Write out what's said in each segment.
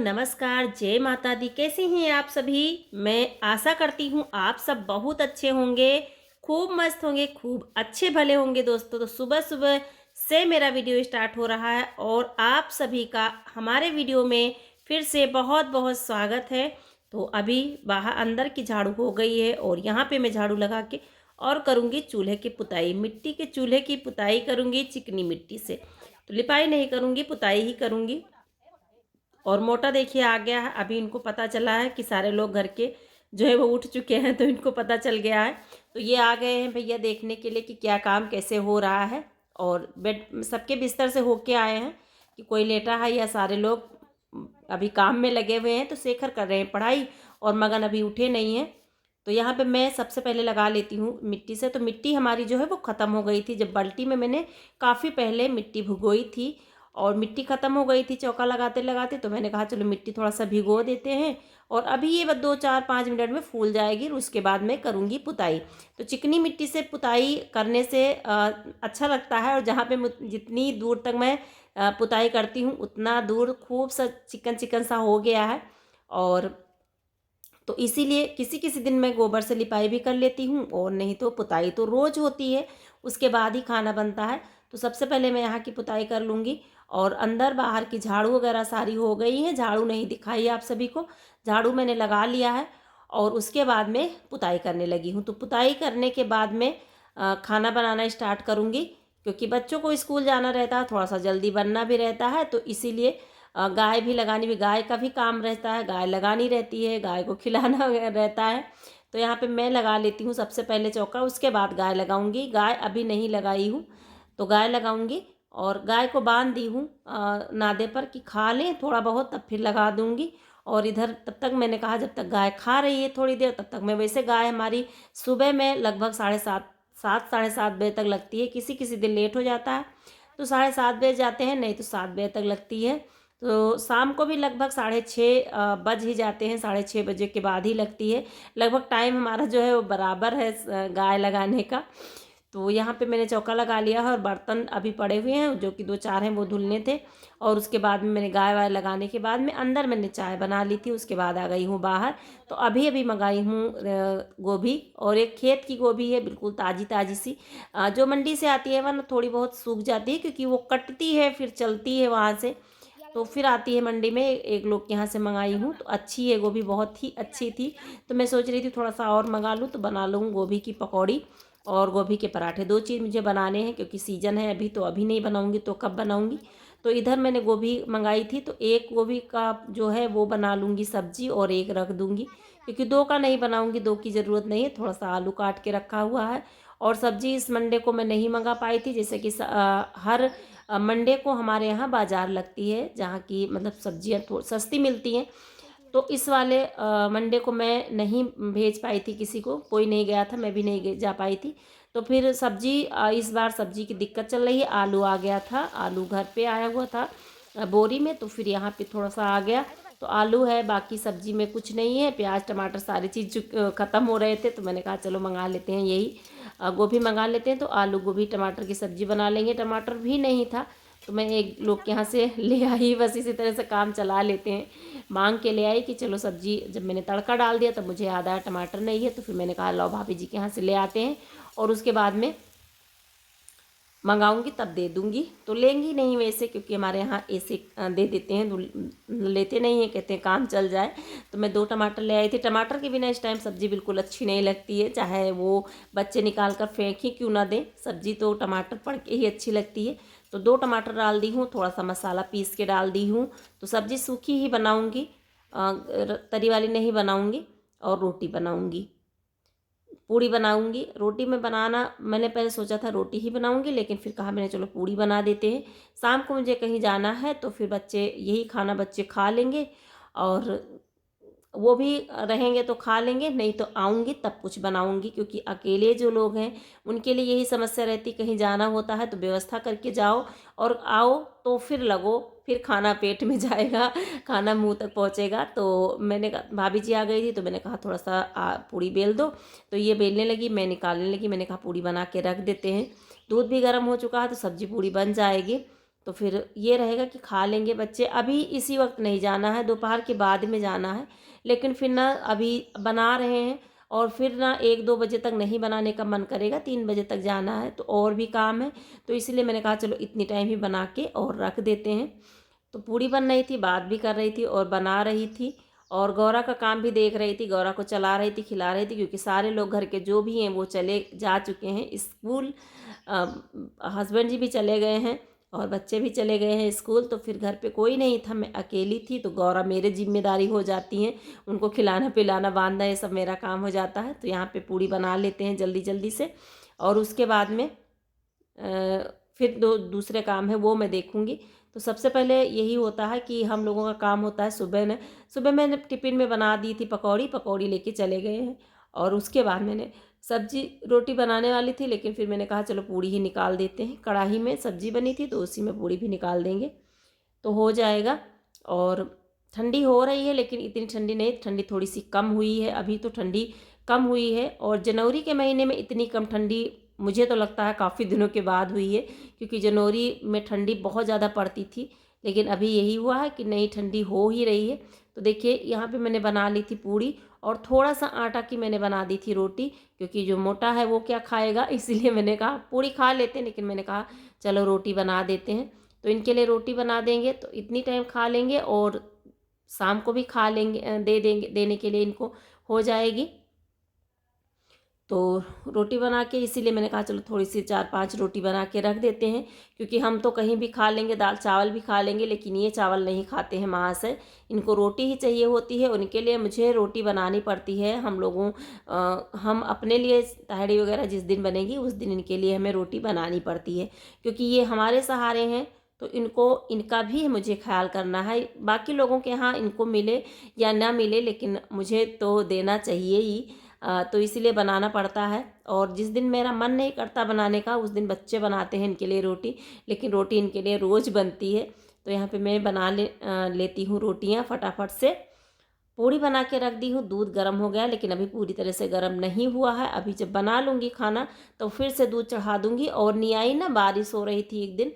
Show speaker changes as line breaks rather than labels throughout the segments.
नमस्कार, जय माता दी। कैसे हैं आप सभी? मैं आशा करती हूँ आप सब बहुत अच्छे होंगे, खूब मस्त होंगे, खूब अच्छे भले होंगे दोस्तों। तो सुबह-सुबह से मेरा वीडियो स्टार्ट हो रहा है और आप सभी का हमारे वीडियो में फिर से बहुत-बहुत स्वागत है। तो अभी बाहर अंदर की झाड़ू हो गई है और यहाँ पे मैं झाड़ू लगा के और करूँगी चूल्हे की पुताई। मिट्टी के चूल्हे की पुताई करूँगी चिकनी मिट्टी से। तो लिपाई नहीं करूँगी, पुताई ही करूँगी। और मोटा देखिए आ गया है। अभी इनको पता चला है कि सारे लोग घर के जो है वो उठ चुके हैं, तो इनको पता चल गया है। तो ये आ गए हैं भैया देखने के लिए कि क्या काम कैसे हो रहा है। और बेड सबके बिस्तर से होके आए हैं कि कोई लेटा है या सारे लोग अभी काम में लगे हुए हैं। तो शेखर कर रहे हैं पढ़ाई और मगन अभी उठे नहीं हैं। तो यहाँ पे मैं सबसे पहले लगा लेती हूँ मिट्टी से। तो मिट्टी हमारी जो है वो ख़त्म हो गई थी, जब बाल्टी में मैंने काफ़ी पहले मिट्टी भिगोई थी और मिट्टी ख़त्म हो गई थी चौका लगाते लगाते। तो मैंने कहा चलो मिट्टी थोड़ा सा भिगो देते हैं और अभी ये बस 2 4 5 मिनट में फूल जाएगी और उसके बाद मैं करूँगी पुताई। तो चिकनी मिट्टी से पुताई करने से अच्छा लगता है। और जहाँ पे जितनी दूर तक मैं पुताई करती हूँ उतना दूर खूब सा चिकन चिकन सा हो गया है। और तो इसीलिए किसी किसी दिन मैं गोबर से लिपाई भी कर लेती हूँ और नहीं तो पुताई तो रोज़ होती है, उसके बाद ही खाना बनता है। तो सबसे पहले मैं यहाँ की पुताई कर लूँगी और अंदर बाहर की झाड़ू वगैरह सारी हो गई है। झाड़ू नहीं दिखाई आप सभी को, झाड़ू मैंने लगा लिया है और उसके बाद में पुताई करने लगी हूँ। तो पुताई करने के बाद में खाना बनाना स्टार्ट करूँगी, क्योंकि बच्चों को स्कूल जाना रहता है, थोड़ा सा जल्दी बनना भी रहता है। तो इसीलिए गाय भी लगानी भी, गाय का भी काम रहता है, गाय लगानी रहती है, गाय को खिलाना रहता है। तो यहाँ पे मैं लगा लेती हूँ सबसे पहले चौका, उसके बाद गाय लगाऊंगी। गाय अभी नहीं लगाई हूँ तो गाय लगाऊंगी और गाय को बांध दी हूँ नादे पर कि खा लें थोड़ा बहुत, तब फिर लगा दूंगी। और इधर तब तक मैंने कहा जब तक गाय खा रही है थोड़ी देर तब तक मैं, वैसे गाय हमारी सुबह में लगभग 7:30 7 साढ़े 7 बजे तक लगती है। किसी किसी दिन लेट हो जाता है तो 7:30 बजे जाते हैं, नहीं तो 7 बजे तक लगती है। तो शाम को भी लगभग 6:30 बज ही जाते हैं, 6:30 बजे के बाद ही लगती है। लगभग टाइम हमारा जो है वो बराबर है गाय लगाने का। तो यहाँ पे मैंने चौका लगा लिया है और बर्तन अभी पड़े हुए हैं जो कि 2 4 हैं वो धुलने थे। और उसके बाद में मैंने गाय वाय लगाने के बाद में अंदर मैंने चाय बना ली थी, उसके बाद आ गई हूँ बाहर। तो अभी अभी मंगाई हूँ गोभी, और एक खेत की गोभी है बिल्कुल ताज़ी ताज़ी सी, जो मंडी से आती है वरना थोड़ी बहुत सूख जाती है क्योंकि वो कटती है फिर चलती है वहाँ से। तो फिर आती है मंडी में, एक लोग के यहाँ से मंगाई हूँ तो अच्छी है गोभी, बहुत ही अच्छी थी। तो मैं सोच रही थी थोड़ा सा और मंगा लूँ तो बना लूँ गोभी की पकौड़ी और गोभी के पराठे। 2 चीज़ मुझे बनाने हैं क्योंकि सीजन है अभी, तो अभी नहीं बनाऊँगी तो कब बनाऊँगी। तो इधर मैंने गोभी मंगाई थी तो एक गोभी का जो है वो बना लूँगी सब्जी और एक रख दूँगी, क्योंकि 2 का नहीं बनाऊँगी, 2 की ज़रूरत नहीं है। थोड़ा सा आलू काट के रखा हुआ है। और सब्जी इस मंडे को मैं नहीं मंगा पाई थी, जैसे कि हर मंडे को हमारे यहाँ बाज़ार लगती है जहाँ की मतलब सब्जियाँ थोड़ी सस्ती मिलती हैं। तो इस वाले मंडे को मैं नहीं भेज पाई थी किसी को, कोई नहीं गया था, मैं भी नहीं जा पाई थी। तो फिर सब्जी इस बार सब्जी की दिक्कत चल रही है। आलू आ गया था, आलू घर पे आया हुआ था बोरी में, तो फिर यहाँ पे थोड़ा सा आ गया। तो आलू है, बाकी सब्जी में कुछ नहीं है। प्याज टमाटर सारी चीज़ ख़त्म हो रहे थे तो मैंने कहा चलो मंगा लेते हैं यही, गोभी मंगा लेते हैं। तो आलू गोभी टमाटर की सब्ज़ी बना लेंगे। टमाटर भी नहीं था तो मैं एक लोग के यहाँ से ले आई, बस इसी तरह से काम चला लेते हैं। मांग के ले आई कि चलो सब्जी, जब मैंने तड़का डाल दिया तब मुझे याद आया टमाटर नहीं है, तो फिर मैंने कहा लो भाभी जी के यहाँ से ले आते हैं और उसके बाद में मंगाऊंगी तब दे दूंगी। तो लेंगी नहीं वैसे, क्योंकि हमारे यहाँ ऐसे दे देते हैं, लेते नहीं हैं, कहते हैं काम चल जाए। तो मैं 2 टमाटर ले आई थी। टमाटर के बिना इस टाइम सब्ज़ी बिल्कुल अच्छी नहीं लगती है, चाहे वो बच्चे निकाल कर फेंक ही क्यों ना दें, सब्ज़ी तो टमाटर पड़ के ही अच्छी लगती है। तो 2 टमाटर डाल दी हूँ, थोड़ा सा मसाला पीस के डाल दी हूँ। तो सब्ज़ी सूखी ही बनाऊँगी, तरी वाली नहीं बनाऊँगी। और रोटी बनाऊँगी, पूड़ी बनाऊंगी। रोटी में बनाना मैंने पहले सोचा था रोटी ही बनाऊंगी, लेकिन फिर कहा मैंने चलो पूड़ी बना देते हैं। शाम को मुझे कहीं जाना है तो फिर बच्चे यही खाना बच्चे खा लेंगे और वो भी रहेंगे तो खा लेंगे, नहीं तो आऊँगी तब कुछ बनाऊँगी। क्योंकि अकेले जो लोग हैं उनके लिए यही समस्या रहती, कहीं जाना होता है तो व्यवस्था करके जाओ और आओ तो फिर लगो, फिर खाना पेट में जाएगा, खाना मुंह तक पहुंचेगा। तो मैंने कहा, भाभी जी आ गई थी तो मैंने कहा थोड़ा सा पूड़ी बेल दो। तो ये बेलने लगी, मैं निकालने लगी। मैंने कहा पूड़ी बना के रख देते हैं, दूध भी गर्म हो चुका है तो सब्जी पूड़ी बन जाएगी। तो फिर ये रहेगा कि खा लेंगे बच्चे। अभी इसी वक्त नहीं जाना है, दोपहर के बाद में जाना है, लेकिन फिर ना अभी बना रहे हैं और फिर ना 1-2 बजे तक नहीं बनाने का मन करेगा, 3 बजे तक जाना है तो और भी काम है। तो इसलिए मैंने कहा चलो इतनी टाइम ही बना के और रख देते हैं। तो पूड़ी बन रही थी, बात भी कर रही थी और बना रही थी और गौरा का काम भी देख रही थी। गौरा को चला रही थी, खिला रही थी, क्योंकि सारे लोग घर के जो भी हैं वो चले जा चुके हैं स्कूल। हस्बैंड जी भी चले गए हैं और बच्चे भी चले गए हैं स्कूल। तो फिर घर पे कोई नहीं था, मैं अकेली थी। तो गौरा मेरे जिम्मेदारी हो जाती हैं, उनको खिलाना पिलाना बांधना ये सब मेरा काम हो जाता है। तो यहाँ पे पूड़ी बना लेते हैं जल्दी जल्दी से और उसके बाद में फिर दूसरे काम है वो मैं देखूँगी। तो सबसे पहले यही होता है कि हम लोगों का काम होता है सुबह मैंने टिफ़िन में बना दी थी पकौड़ी लेके चले गए हैं। और उसके बाद मैंने सब्जी रोटी बनाने वाली थी, लेकिन फिर मैंने कहा चलो पूड़ी ही निकाल देते हैं। कढ़ाई में सब्जी बनी थी तो उसी में पूड़ी भी निकाल देंगे तो हो जाएगा। और ठंडी हो रही है, लेकिन इतनी ठंडी नहीं, ठंडी थोड़ी सी कम हुई है। अभी तो ठंडी कम हुई है और जनवरी के महीने में इतनी कम ठंडी मुझे तो लगता है काफ़ी दिनों के बाद हुई है, क्योंकि जनवरी में ठंडी बहुत ज़्यादा पड़ती थी। लेकिन अभी यही हुआ है कि नई ठंडी हो ही रही है। तो देखिए यहाँ पे मैंने बना ली थी पूड़ी और थोड़ा सा आटा की मैंने बना दी थी रोटी, क्योंकि जो मोटा है वो क्या खाएगा, इसलिए मैंने कहा पूड़ी खा लेते हैं, लेकिन मैंने कहा चलो रोटी बना देते हैं। तो इनके लिए रोटी बना देंगे तो इतनी टाइम खा लेंगे और शाम को भी खा लेंगे, देने के लिए इनको हो जाएगी। तो रोटी बना के इसीलिए मैंने कहा चलो थोड़ी सी 4-5 रोटी बना के रख देते हैं, क्योंकि हम तो कहीं भी खा लेंगे, दाल चावल भी खा लेंगे, लेकिन ये चावल नहीं खाते हैं महाशय, इनको रोटी ही चाहिए होती है। उनके लिए मुझे रोटी बनानी पड़ती है। हम अपने लिए तहरी वगैरह जिस दिन बनेगी उस दिन इनके लिए हमें रोटी बनानी पड़ती है, क्योंकि ये हमारे सहारे हैं। तो इनका भी मुझे ख्याल करना है। बाकी लोगों के यहाँ इनको मिले या ना मिले, लेकिन मुझे तो देना चाहिए ही। तो इसीलिए बनाना पड़ता है। और जिस दिन मेरा मन नहीं करता बनाने का उस दिन बच्चे बनाते हैं इनके लिए रोटी, लेकिन रोटी इनके लिए रोज़ बनती है। तो यहाँ पे मैं लेती हूँ रोटियाँ फटाफट से। पूड़ी बना के रख दी हूँ, दूध गर्म हो गया, लेकिन अभी पूरी तरह से गर्म नहीं हुआ है। अभी जब बना लूँगी खाना तो फिर से दूध चढ़ा दूँगी। और नियाई ना बारिश हो रही थी एक दिन,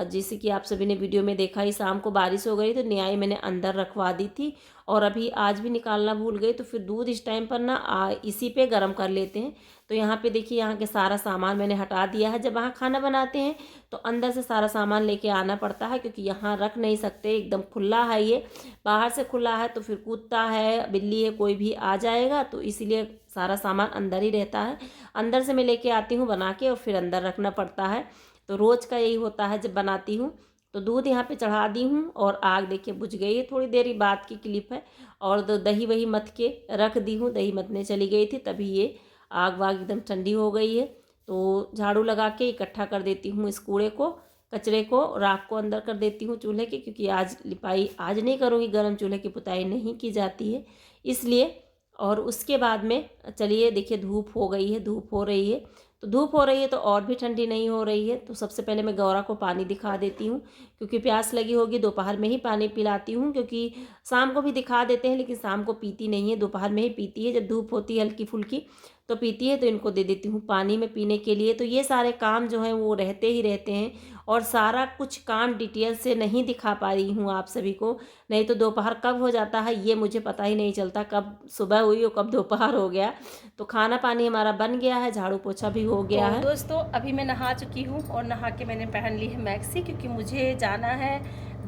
जैसे कि आप सभी ने वीडियो में देखा ही, शाम को बारिश हो गई तो नियाई मैंने अंदर रखवा दी थी और अभी आज भी निकालना भूल गई। तो फिर दूध इस टाइम पर ना इसी पे गर्म कर लेते हैं। तो यहाँ पे देखिए यहाँ के सारा सामान मैंने हटा दिया है। जब वहाँ खाना बनाते हैं तो अंदर से सारा सामान लेके आना पड़ता है, क्योंकि यहाँ रख नहीं सकते, एकदम खुला है ये। बाहर से खुला है तो फिर कुत्ता है, बिल्ली है, कोई भी आ जाएगा, तो इसीलिए सारा सामान अंदर ही रहता है। अंदर से मैं लेके आती हूँ बना के और फिर अंदर रखना पड़ता है। तो रोज़ का यही होता है जब बनाती हूँ। तो दूध यहाँ पे चढ़ा दी हूँ और आग देखिए बुझ गई है। थोड़ी देर बाद की क्लिप है। और दही वही मथ के रख दी हूँ, दही मथने चली गई थी, तभी ये आग वाग एकदम ठंडी हो गई है। तो झाड़ू लगा के इकट्ठा कर देती हूँ इस कूड़े को, कचरे को, राख को अंदर कर देती हूँ चूल्हे के, क्योंकि आज लिपाई आज नहीं करूँगी, गर्म चूल्हे की पुताई नहीं की जाती है इसलिए। और उसके बाद में चलिए देखिए धूप हो गई है, धूप हो रही है। तो धूप हो रही है तो और भी ठंडी नहीं हो रही है। तो सबसे पहले मैं गौरा को पानी दिखा देती हूँ, क्योंकि प्यास लगी होगी। दोपहर में ही पानी पिलाती हूँ, क्योंकि शाम को भी दिखा देते हैं, लेकिन शाम को पीती नहीं है, दोपहर में ही पीती है। जब धूप होती है हल्की फुल्की तो पीती है, तो इनको दे देती हूँ पानी में पीने के लिए। तो ये सारे काम जो हैं वो रहते ही रहते हैं, और सारा कुछ काम डिटेल से नहीं दिखा पा रही हूँ आप सभी को, नहीं तो दोपहर कब हो जाता है ये मुझे पता ही नहीं चलता, कब सुबह हुई और कब दोपहर हो गया। तो खाना पानी हमारा बन गया है, झाड़ू पोछा भी हो गया है। दोस्तों अभी मैं नहा चुकी हूँ और नहा के मैंने पहन ली है मैक्सी, क्योंकि मुझे जाना है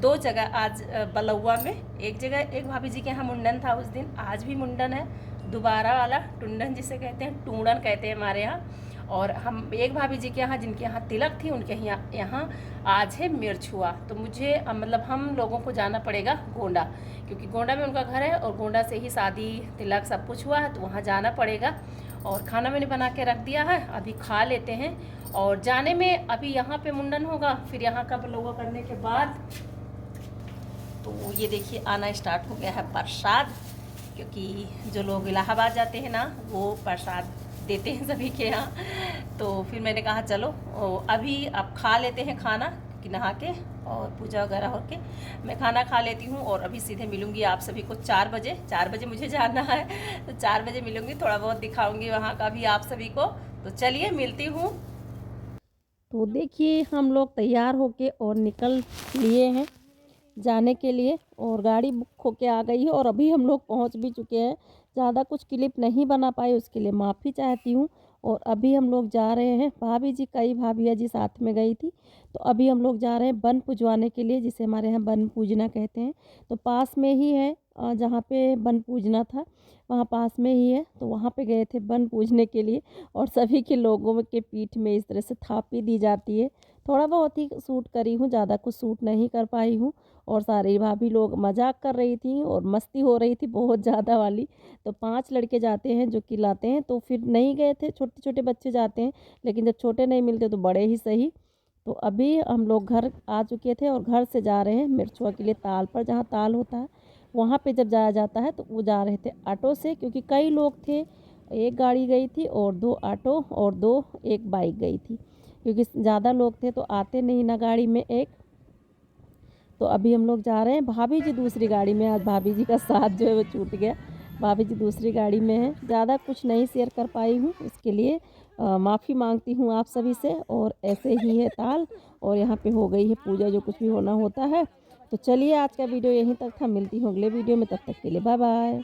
2 जगह आज बलौआ में। एक जगह एक भाभी जी के यहाँ मुंडन था उस दिन, आज भी मुंडन है, दोबारा वाला टुंडन जिसे कहते हैं, टूंडन कहते हैं हमारे यहाँ। और हम एक भाभी जी के यहाँ जिनके यहाँ तिलक थी उनके यहाँ आज है मिर्च हुआ। तो मुझे मतलब हम लोगों को जाना पड़ेगा गोंडा, क्योंकि गोंडा में उनका घर है और गोंडा से ही शादी तिलक सब कुछ हुआ है, तो वहाँ जाना पड़ेगा। और खाना मैंने बना के रख दिया है, अभी खा लेते हैं। और जाने में अभी यहाँ पे मुंडन होगा, फिर यहाँ का बलौआ करने के बाद तो ये देखिए आना स्टार्ट हो गया है प्रसाद, क्योंकि जो लोग इलाहाबाद जाते हैं ना वो प्रसाद देते हैं सभी के यहाँ। तो फिर मैंने कहा चलो अभी अब खा लेते हैं खाना, कि नहा के और पूजा वगैरह होके मैं खाना खा लेती हूँ। और अभी सीधे मिलूँगी आप सभी को 4 बजे मुझे जाना है, तो 4 बजे मिलूँगी, थोड़ा बहुत दिखाऊँगी वहाँ का भी आप सभी को। तो चलिए मिलती हूँ। तो देखिए हम लोग तैयार होके और निकल लिए हैं जाने के लिए, और गाड़ी बुक होके आ गई है और अभी हम लोग पहुंच भी चुके हैं। ज़्यादा कुछ क्लिप नहीं बना पाए, उसके लिए माफ़ी चाहती हूँ। और अभी हम लोग जा रहे हैं, भाभी जी कई भाभिया जी साथ में गई थी, तो अभी हम लोग जा रहे हैं बन पुजवाने के लिए, जिसे हमारे यहाँ बन पूजना कहते हैं। तो पास में ही है जहाँ पे बन पूजना था, वहाँ पास में ही है, तो वहाँ पे गए थे बन पूजने के लिए। और सभी के लोगों के पीठ में इस तरह से थापी दी जाती है। थोड़ा बहुत ही सूट करी हूँ, ज़्यादा कुछ सूट नहीं कर पाई हूँ। और सारी भाभी लोग मजाक कर रही थी और मस्ती हो रही थी बहुत ज़्यादा वाली। तो 5 लड़के जाते हैं जो खिलाते हैं, तो फिर नहीं गए थे, छोटे छोटे बच्चे जाते हैं, लेकिन जब छोटे नहीं मिलते तो बड़े ही सही। तो अभी हम लोग घर आ चुके थे और घर से जा रहे हैं मिर्चुआ के लिए ताल पर, जहाँ ताल होता है वहाँ पे जब जाया जाता है। तो वो जा रहे थे ऑटो से, क्योंकि कई लोग थे, एक गाड़ी गई थी और 2 ऑटो और 2 एक बाइक गई थी, क्योंकि ज़्यादा लोग थे तो आते नहीं ना गाड़ी में एक। तो अभी हम लोग जा रहे हैं, भाभी जी दूसरी गाड़ी में, आज भाभी जी का साथ जो है वो छूट गया। भाभी जी दूसरी गाड़ी में है। ज़्यादा कुछ नहीं शेयर कर पाई हूँ, इसके लिए माफ़ी मांगती हूँ आप सभी से। और ऐसे ही है ताल, और यहाँ पे हो गई है पूजा, जो कुछ भी होना होता है। तो चलिए आज का वीडियो यहीं तक था, मिलती हूँ अगले वीडियो में, तब तक के लिए बाय बाय।